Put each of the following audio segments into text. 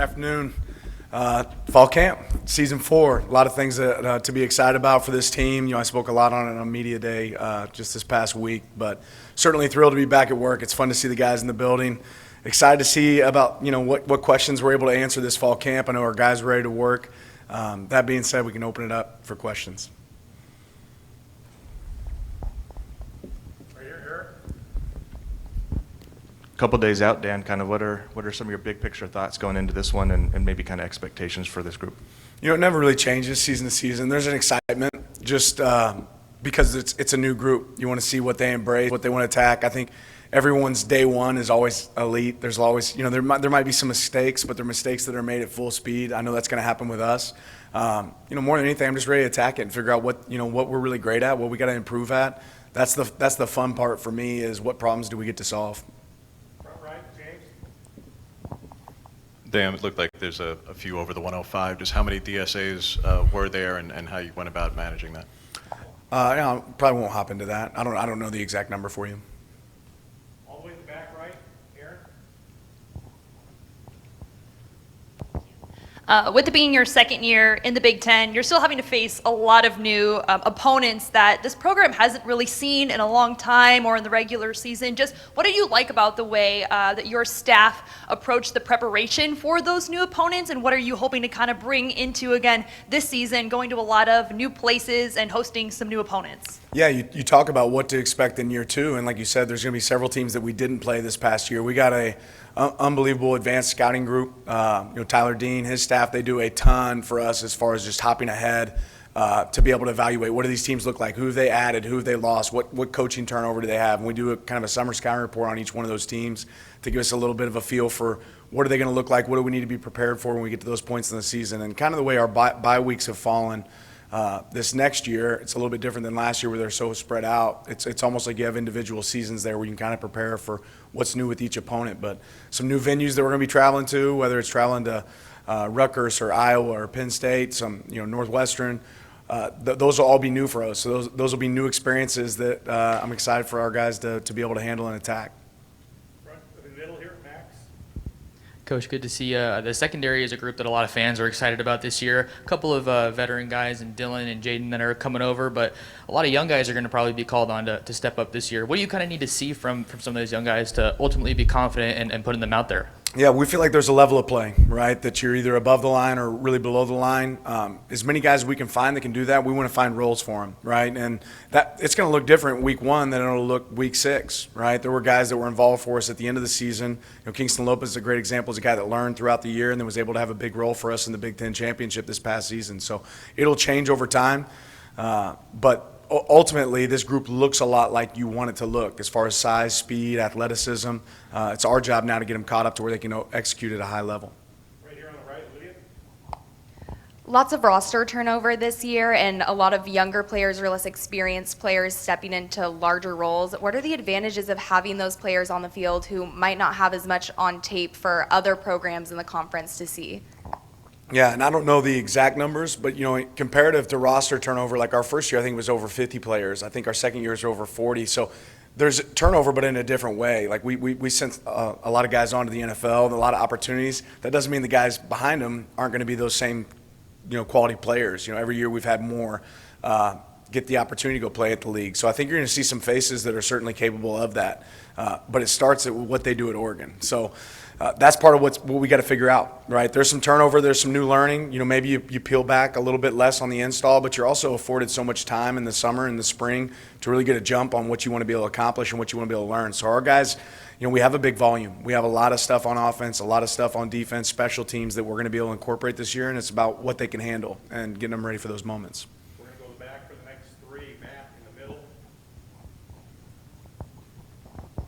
Afternoon. Fall camp, season 4. A lot of things to be excited about for this team. I spoke a lot on it on media day just this past week, but certainly thrilled to be back at work. It's fun to see the guys in the building. Excited to see about what questions we're able to answer this fall camp. I know our guys are ready to work. That being said, we can open it up for questions. Couple days out, Dan, kind of what are some of your big picture thoughts going into this one and maybe kind of expectations for this group? It never really changes season to season. There's an excitement just because it's a new group. You want to see what they embrace, what they want to attack. I think everyone's day one is always elite. There's always, there might be some mistakes, but they're mistakes that are made at full speed. I know that's going to happen with us. More than anything, I'm just ready to attack it and figure out what we're really great at, what we got to improve at. That's the fun part for me is what problems do we get to solve. Dan, it looked like there's a few over the 105. Just how many DSAs were there and how you went about managing that? Probably won't hop into that. I don't know the exact number for you. All the way in the back right, Aaron. With it being your second year in the Big Ten, you're still having to face a lot of new opponents that this program hasn't really seen in a long time or in the regular season. Just what did you like about the way that your staff approached the preparation for those new opponents, and what are you hoping to kind of bring into, again, this season, going to a lot of new places and hosting some new opponents? Yeah, you talk about what to expect in year 2, and like you said, there's going to be several teams that we didn't play this past year. We got a unbelievable advanced scouting group. Tyler Dean, his staff, they do a ton for us as far as just hopping ahead to be able to evaluate what do these teams look like, who have they added, who have they lost, what coaching turnover do they have, and we do a kind of a summer scouting report on each one of those teams to give us a little bit of a feel for what are they going to look like, what do we need to be prepared for when we get to those points in the season, and kind of the way our bye weeks have fallen. This next year, it's a little bit different than last year where they're so spread out. It's almost like you have individual seasons there where you can kind of prepare for what's new with each opponent. But some new venues that we're going to be traveling to, whether it's traveling to Rutgers or Iowa or Penn State, some Northwestern, those will all be new for us. So those will be new experiences that I'm excited for our guys to be able to handle and attack. Coach, good to see the secondary is a group that a lot of fans are excited about this year. A couple of veteran guys, and Dylan and Jaden, that are coming over, but a lot of young guys are going to probably be called on to step up this year. What do you kind of need to see from some of those young guys to ultimately be confident and putting them out there? Yeah, we feel like there's a level of play, right, that you're either above the line or really below the line. As many guys as we can find that can do that, we want to find roles for them, right? And that it's going to look different week 1 than it'll look week 6, right? There were guys that were involved for us at the end of the season. Kingston Lopez is a great example. He's a guy that learned throughout the year and then was able to have a big role for us in the Big Ten championship this past season. So it'll change over time, but ultimately, this group looks a lot like you want it to look as far as size, speed, athleticism. It's our job now to get them caught up to where they can execute at a high level. Right here on the right, Lydia. Lots of roster turnover this year and a lot of younger players or less experienced players stepping into larger roles. What are the advantages of having those players on the field who might not have as much on tape for other programs in the conference to see? Yeah, and I don't know the exact numbers, but comparative to roster turnover, like our first year I think it was over 50 players. I think our second year is over 40. So there's turnover, but in a different way. Like we sent a lot of guys onto the NFL and a lot of opportunities. That doesn't mean the guys behind them aren't going to be those same quality players. Every year we've had more get the opportunity to go play at the league. So I think you're going to see some faces that are certainly capable of that. But it starts at what they do at Oregon. So that's part of what we got to figure out, right? There's some turnover, there's some new learning. Maybe you peel back a little bit less on the install, but you're also afforded so much time in the summer and the spring to really get a jump on what you want to be able to accomplish and what you want to be able to learn. So our guys, we have a big volume. We have a lot of stuff on offense, a lot of stuff on defense, special teams that we're going to be able to incorporate this year, and it's about what they can handle and getting them ready for those moments. We're going to go back for the next 3. Matt in the middle.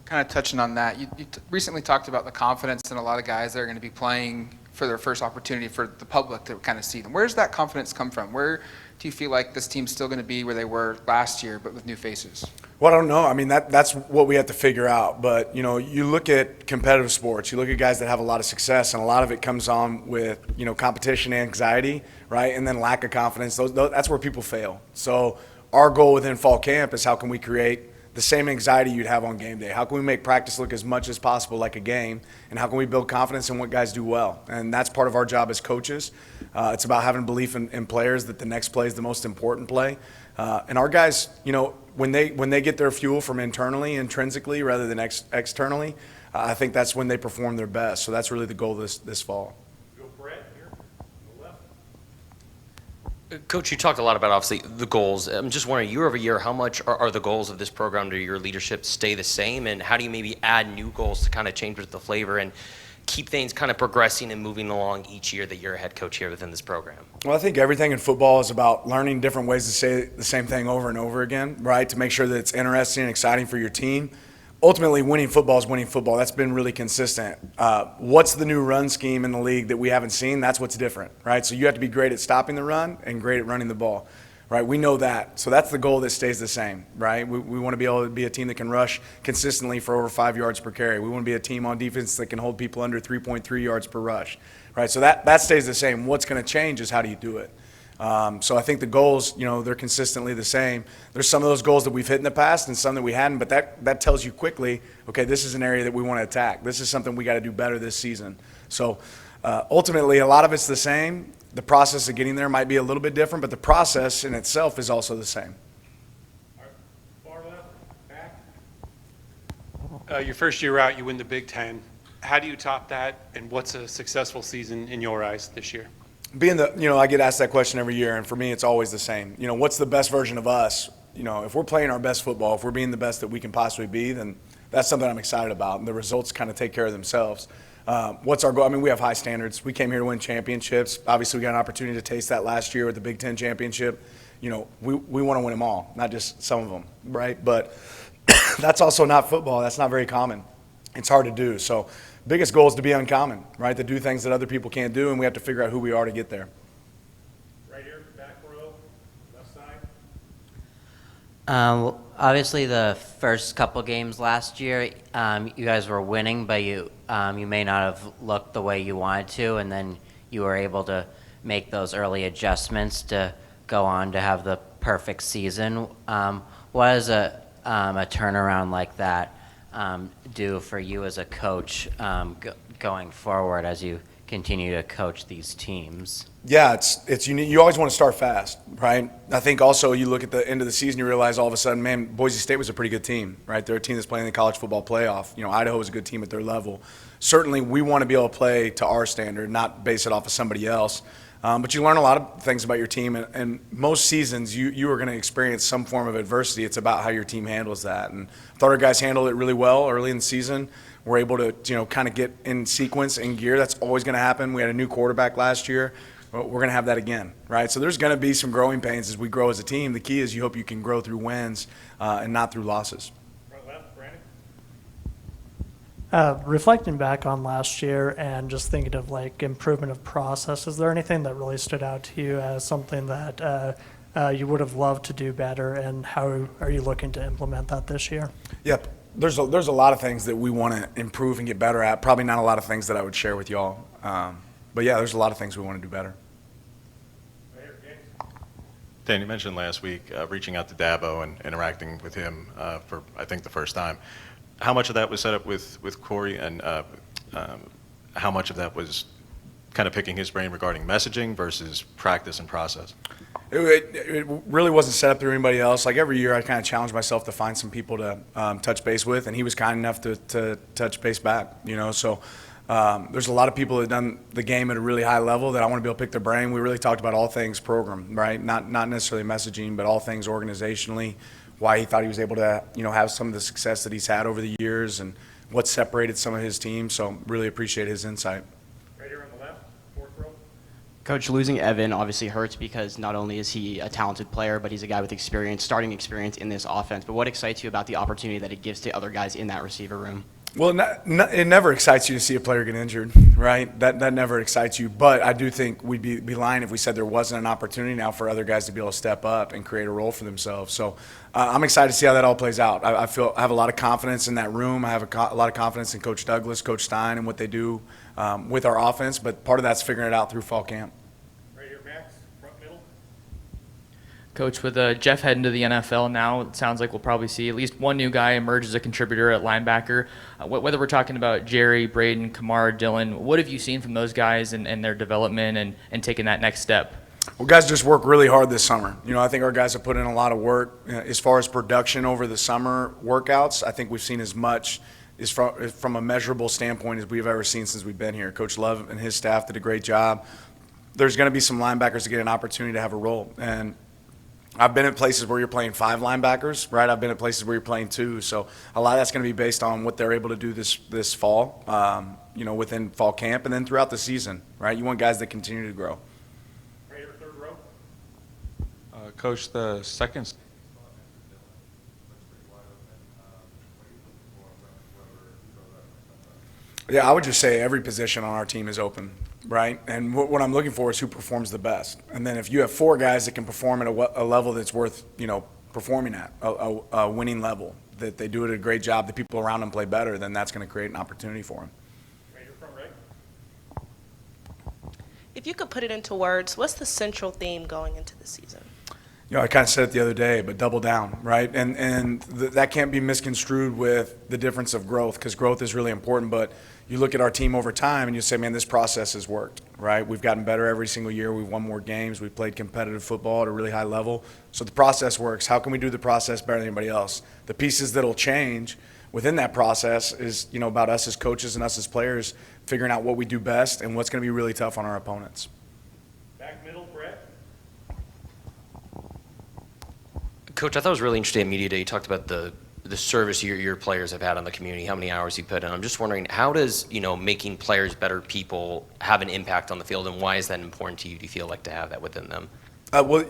Kind of touching on that, you recently talked about the confidence in a lot of guys that are going to be playing for their first opportunity for the public to kind of see them. Where does that confidence come from? Where do you feel like this team's still going to be where they were last year, but with new faces? Well, I don't know. I mean, that's what we have to figure out. But, you look at competitive sports, you look at guys that have a lot of success, and a lot of it comes on with, competition, anxiety, right, and then lack of confidence. That's where people fail. So our goal within fall camp is how can we create the same anxiety you'd have on game day. How can we make practice look as much as possible like a game, and how can we build confidence in what guys do well? And that's part of our job as coaches. It's about having belief in players that the next play is the most important play. And our guys, when they get their fuel from internally, intrinsically, rather than externally, I think that's when they perform their best. So that's really the goal this fall. Go Brett here, on the left. Coach, you talked a lot about, obviously, the goals. I'm just wondering, year over year, how much are the goals of this program to your leadership stay the same, and how do you maybe add new goals to kind of change with the flavor and keep things kind of progressing and moving along each year that you're a head coach here within this program? Well, I think everything in football is about learning different ways to say the same thing over and over again, right, to make sure that it's interesting and exciting for your team. Ultimately, winning football is winning football. That's been really consistent. What's the new run scheme in the league that we haven't seen? That's what's different, right? So you have to be great at stopping the run and great at running the ball, right? We know that. So that's the goal that stays the same, right? We want to be able to be a team that can rush consistently for over 5 yards per carry. We want to be a team on defense that can hold people under 3.3 yards per rush, right? So that stays the same. What's going to change is how do you do it? So I think the goals, they're consistently the same. There's some of those goals that we've hit in the past and some that we hadn't, but that tells you quickly, okay, this is an area that we want to attack. This is something we got to do better this season. So ultimately, a lot of it's the same. The process of getting there might be a little bit different, but the process in itself is also the same. All right, far left, back. Your first year out, you win the Big Ten. How do you top that, and what's a successful season in your eyes this year? I get asked that question every year, and for me, it's always the same. What's the best version of us? If we're playing our best football, if we're being the best that we can possibly be, then that's something I'm excited about, and the results kind of take care of themselves. What's our goal? I mean, we have high standards. We came here to win championships. Obviously, we got an opportunity to taste that last year with the Big Ten championship. We want to win them all, not just some of them, right? But that's also not football. That's not very common. It's hard to do. So biggest goal is to be uncommon, right? To do things that other people can't do, and we have to figure out who we are to get there. Right here, back row, left side. Obviously, the first couple games last year, you guys were winning, but you may not have looked the way you wanted to, and then you were able to make those early adjustments to go on to have the perfect season. What does a turnaround like that do for you as a coach going forward as you continue to coach these teams? Yeah, it's unique. You always want to start fast, right? I think also you look at the end of the season, you realize all of a sudden, man, Boise State was a pretty good team, right? They're a team that's playing in the college football playoff. Idaho was a good team at their level. Certainly, we want to be able to play to our standard, not base it off of somebody else. But you learn a lot of things about your team, and most seasons you are going to experience some form of adversity. It's about how your team handles that. And I thought our guys handled it really well early in the season. We're able to kind of get in sequence, in gear. That's always going to happen. We had a new quarterback last year. We're going to have that again, right? So there's going to be some growing pains as we grow as a team. The key is you hope you can grow through wins and not through losses. Front left, Brandon. Reflecting back on last year and just thinking of improvement of process, is there anything that really stood out to you as something that you would have loved to do better, and how are you looking to implement that this year? Yep. There's a lot of things that we want to improve and get better at. Probably not a lot of things that I would share with y'all. But yeah, there's a lot of things we want to do better. Right here, James. Dan, you mentioned last week reaching out to Dabo and interacting with him for, I think, the first time. How much of that was set up with Corey, and how much of that was kind of picking his brain regarding messaging versus practice and process? It really wasn't set up through anybody else. Like every year, I kind of challenge myself to find some people to touch base with, and he was kind enough to touch base back. So there's a lot of people that have done the game at a really high level that I want to be able to pick their brain. We really talked about all things program, right? Not necessarily messaging, but all things organizationally. Why he thought he was able to, have some of the success that he's had over the years, and what separated some of his teams. So really appreciate his insight. Right here on the left, fourth row. Coach, losing Evan obviously hurts because not only is he a talented player, but he's a guy with experience, starting experience in this offense. But what excites you about the opportunity that it gives to other guys in that receiver room? Well, it never excites you to see a player get injured, right? That never excites you. But I do think we'd be lying if we said there wasn't an opportunity now for other guys to be able to step up and create a role for themselves. So I'm excited to see how that all plays out. I have a lot of confidence in that room. I have a lot of confidence in Coach Douglas, Coach Stein, and what they do with our offense. But part of that's figuring it out through fall camp. Right here, Max, front middle. Coach, with Jeff heading to the NFL now, it sounds like we'll probably see at least one new guy emerge as a contributor at linebacker. Whether we're talking about Jerry, Braden, Kamar, Dylan, what have you seen from those guys and their development and taking that next step? Well, guys just worked really hard this summer. I think our guys have put in a lot of work. As far as production over the summer workouts, I think we've seen as much as from a measurable standpoint as we've ever seen since we've been here. Coach Love and his staff did a great job. There's going to be some linebackers that get an opportunity to have a role. And I've been at places where you're playing 5 linebackers, right? I've been at places where you're playing 2. So a lot of that's going to be based on what they're able to do this fall, within fall camp and then throughout the season, right? You want guys that continue to grow. Right here, third row. Coach, the second. Yeah, I would just say every position on our team is open, right? And what I'm looking for is who performs the best. And then if you have 4 guys that can perform at a level that's worth, performing at, a winning level, that they do it a great job, the people around them play better, then that's going to create an opportunity for them. Right here, front right. If you could put it into words, what's the central theme going into the season? I kind of said it the other day, but double down, right? And that can't be misconstrued with the difference of growth, because growth is really important. But you look at our team over time and you say, man, this process has worked, right? We've gotten better every single year. We've won more games. We've played competitive football at a really high level. So the process works. How can we do the process better than anybody else? The pieces that'll change within that process is, about us as coaches and us as players figuring out what we do best and what's going to be really tough on our opponents. Back middle, Brett. Coach, I thought it was really interesting at Media Day. You talked about the service your players have had on the community, how many hours you put in. I'm just wondering, how does, making players better people have an impact on the field, and why is that important to you? Do you feel like to have that within them? Well,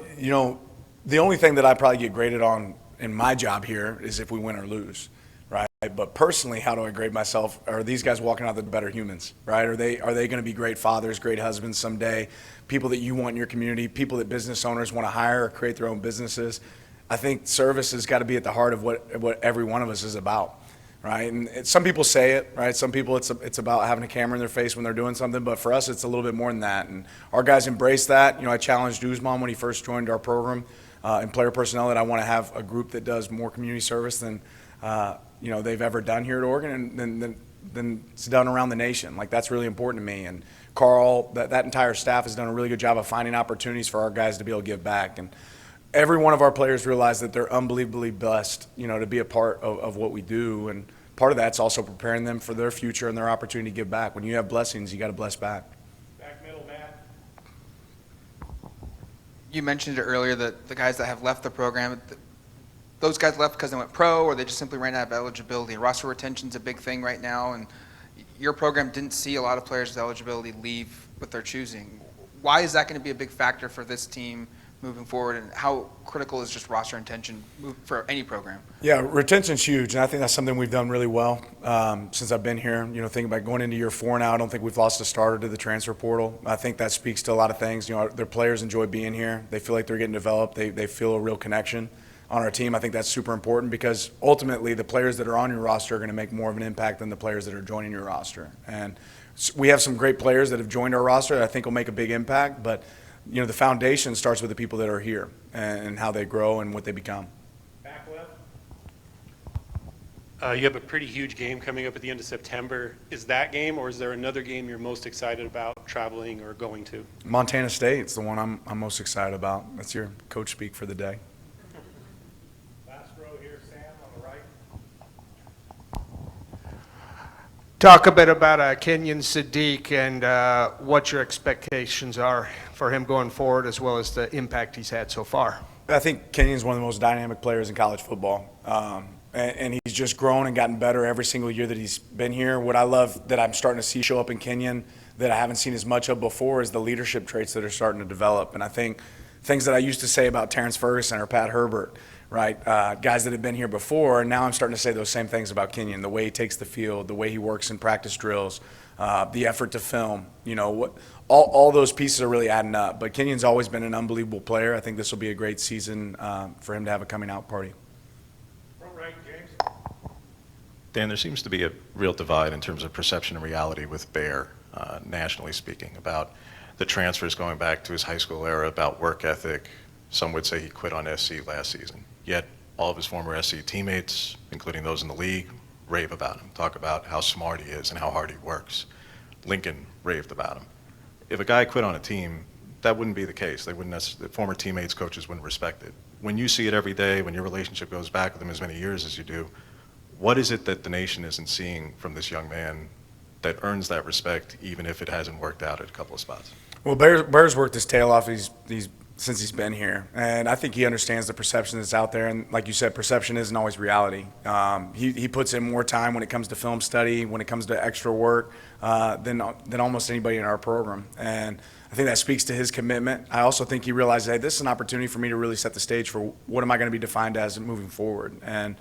the only thing that I probably get graded on in my job here is if we win or lose, right? But personally, how do I grade myself? Are these guys walking out the better humans, right? Are they going to be great fathers, great husbands someday, people that you want in your community, people that business owners want to hire or create their own businesses? I think service has got to be at the heart of what every one of us is about, right? And some people say it, right? Some people it's about having a camera in their face when they're doing something, but for us it's a little bit more than that. And our guys embrace that. I challenged Guzman when he first joined our program in player personnel that I want to have a group that does more community service than they've ever done here at Oregon and than it's done around the nation. Like, that's really important to me. And Carl, that entire staff has done a really good job of finding opportunities for our guys to be able to give back. And every one of our players realize that they're unbelievably blessed, to be a part of what we do. And part of that's also preparing them for their future and their opportunity to give back. When you have blessings, you got to bless back. Back middle, Matt. You mentioned it earlier that the guys that have left the program, those guys left because they went pro or they just simply ran out of eligibility. Roster retention's a big thing right now, and your program didn't see a lot of players with eligibility leave with their choosing. Why is that going to be a big factor for this team moving forward, and how critical is just roster retention for any program? Yeah, retention's huge, and I think that's something we've done really well since I've been here. Thinking about going into year 4 now, I don't think we've lost a starter to the transfer portal. I think that speaks to a lot of things. Their players enjoy being here. They feel like they're getting developed. They feel a real connection on our team. I think that's super important because ultimately the players that are on your roster are going to make more of an impact than the players that are joining your roster. And we have some great players that have joined our roster that I think will make a big impact, but the foundation starts with the people that are here and how they grow and what they become. Back left. You have a pretty huge game coming up at the end of September. Is that game, or is there another game you're most excited about traveling or going to? Montana State's the one I'm most excited about. That's your coach speak for the day. Last row here, Sam, on the right. Talk a bit about Kenyon Sadiq and what your expectations are for him going forward, as well as the impact he's had so far. I think Kenyon's one of the most dynamic players in college football. And he's just grown and gotten better every single year that he's been here. What I love that I'm starting to see show up in Kenyon that I haven't seen as much of before is the leadership traits that are starting to develop. And I think things that I used to say about Terrence Ferguson or Pat Herbert, right, guys that have been here before, and now I'm starting to say those same things about Kenyon, the way he takes the field, the way he works in practice drills, the effort to film, all those pieces are really adding up. But Kenyon's always been an unbelievable player. I think this will be a great season for him to have a coming out party. Front right, James. Dan, there seems to be a real divide in terms of perception and reality with Bear, nationally speaking, about the transfers going back to his high school era, about work ethic, Some would say he quit on SC last season. Yet all of his former SC teammates, including those in the league, rave about him, talk about how smart he is and how hard he works. Lincoln raved about him. If a guy quit on a team, that wouldn't be the case. They wouldn't necessarily, former teammates, coaches wouldn't respect it. When you see it every day, when your relationship goes back with him as many years as you do, what is it that the nation isn't seeing from this young man that earns that respect, even if it hasn't worked out at a couple of spots? Well, Bear's worked his tail off since he's been here, and I think he understands the perception that's out there. And like you said, perception isn't always reality. He puts in more time when it comes to film study, when it comes to extra work, than almost anybody in our program. And I think that speaks to his commitment. I also think he realizes, hey, this is an opportunity for me to really set the stage for what am I going to be defined as moving forward. And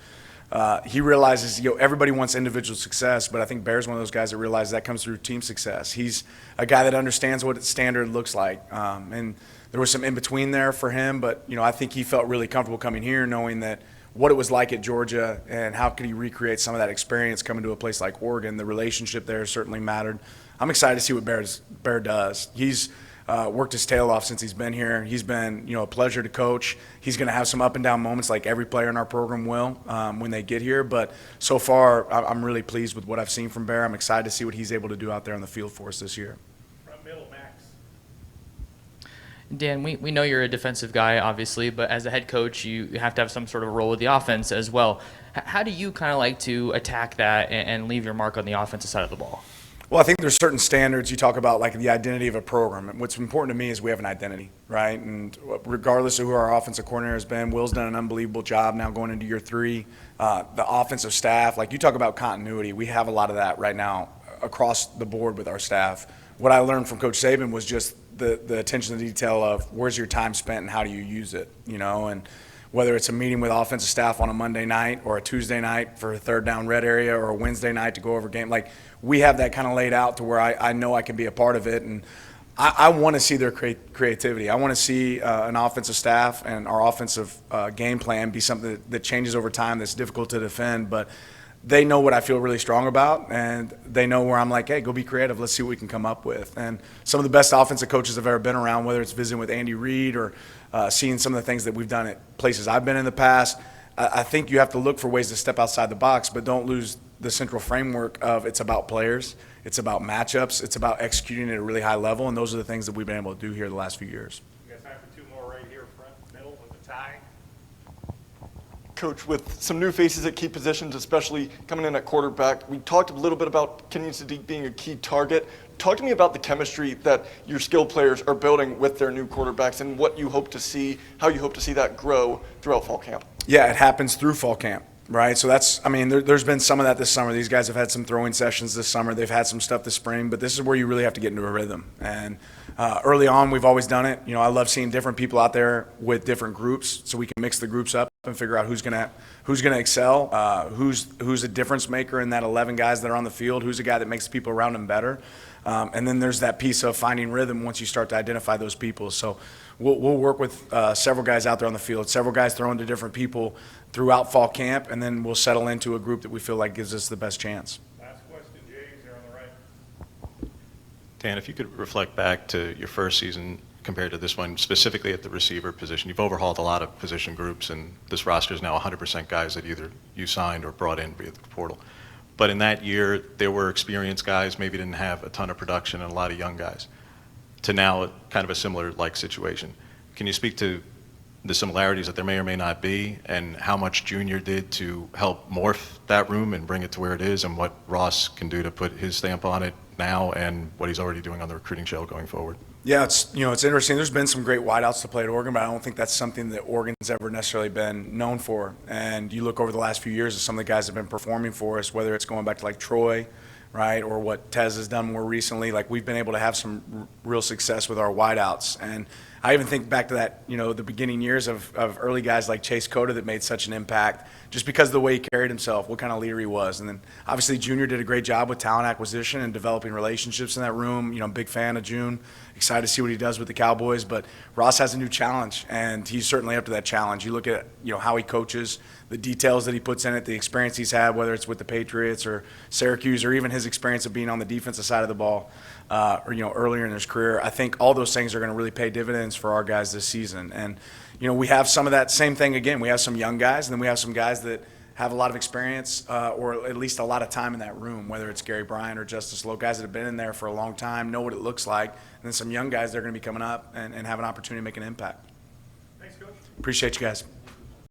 he realizes, everybody wants individual success, but I think Bear's one of those guys that realizes that comes through team success. He's a guy that understands what standard looks like, and there was some in between there for him, but I think he felt really comfortable coming here, knowing that what it was like at Georgia and how could he recreate some of that experience coming to a place like Oregon. The relationship there certainly mattered. I'm excited to see what Bear does. He's worked his tail off since he's been here. He's been, a pleasure to coach. He's going to have some up and down moments like every player in our program will when they get here. But so far, I'm really pleased with what I've seen from Bear. I'm excited to see what he's able to do out there on the field for us this year. Front middle, Max. Dan, we know you're a defensive guy, obviously, but as a head coach, you have to have some sort of role with the offense as well. How do you kind of like to attack that and leave your mark on the offensive side of the ball? Well, I think there's certain standards. You talk about like the identity of a program. And what's important to me is we have an identity, right? And regardless of who our offensive coordinator has been, Will's done an unbelievable job now going into year 3. The offensive staff, like you talk about continuity, we have a lot of that right now across the board with our staff. What I learned from Coach Saban was just the attention to detail of where's your time spent and how do you use it, and whether it's a meeting with offensive staff on a Monday night or a Tuesday night for a third down red area or a Wednesday night to go over game. Like, we have that kind of laid out to where I know I can be a part of it. And I want to see their creativity. I want to see an offensive staff and our offensive game plan be something that changes over time that's difficult to defend. But they know what I feel really strong about, and they know where I'm like, hey, go be creative. Let's see what we can come up with. And some of the best offensive coaches I've ever been around, whether it's visiting with Andy Reid or seeing some of the things that we've done at places I've been in the past, I think you have to look for ways to step outside the box, but don't lose the central framework of it's about players, it's about matchups, it's about executing at a really high level, and those are the things that we've been able to do here the last few years. You got time for 2 more right here, front middle with the tie. Coach, with some new faces at key positions, especially coming in at quarterback, we talked a little bit about Kenyon Sadiq being a key target. Talk to me about the chemistry that your skilled players are building with their new quarterbacks and what you hope to see, how you hope to see that grow throughout fall camp. Yeah, it happens through fall camp, right? So there's been some of that this summer. These guys have had some throwing sessions this summer. They've had some stuff this spring, but this is where you really have to get into a rhythm. And early on, we've always done it. I love seeing different people out there with different groups so we can mix the groups up and figure out who's gonna excel, who's a difference maker in that 11 guys that are on the field, who's a guy that makes the people around him better. And then there's that piece of finding rhythm once you start to identify those people. So we'll work with several guys out there on the field, several guys throwing to different people throughout fall camp, and then we'll settle into a group that we feel like gives us the best chance. Last question, James, here on the right. Dan, if you could reflect back to your first season compared to this one, specifically at the receiver position, you've overhauled a lot of position groups, and this roster is now 100% guys that either you signed or brought in via the portal. But in that year, there were experienced guys, maybe didn't have a ton of production, and a lot of young guys, to now kind of a similar situation. Can you speak to the similarities that there may or may not be, and how much Junior did to help morph that room and bring it to where it is, and what Ross can do to put his stamp on it now, and what he's already doing on the recruiting trail going forward? Yeah, it's interesting. There's been some great wideouts to play at Oregon, but I don't think that's something that Oregon's ever necessarily been known for. And you look over the last few years at some of the guys that have been performing for us, whether it's going back to like Troy, right, or what Tez has done more recently. Like, we've been able to have some real success with our wideouts. And I even think back to that, the beginning years of early guys like Chase Cota that made such an impact just because of the way he carried himself, what kind of leader he was. And then obviously Junior did a great job with talent acquisition and developing relationships in that room. I'm a big fan of June. Excited to see what he does with the Cowboys. But Ross has a new challenge, and he's certainly up to that challenge. You look at, how he coaches, the details that he puts in it, the experience he's had, whether it's with the Patriots or Syracuse, or even his experience of being on the defensive side of the ball, or earlier in his career. I think all those things are going to really pay dividends for our guys this season. And we have some of that same thing again. We have some young guys, and then we have some guys that have a lot of experience, or at least a lot of time in that room, whether it's Gary Bryant or Justice Lowe, guys that have been in there for a long time, know what it looks like, and then some young guys that are going to be coming up and have an opportunity to make an impact. Thanks, Coach. Appreciate you guys.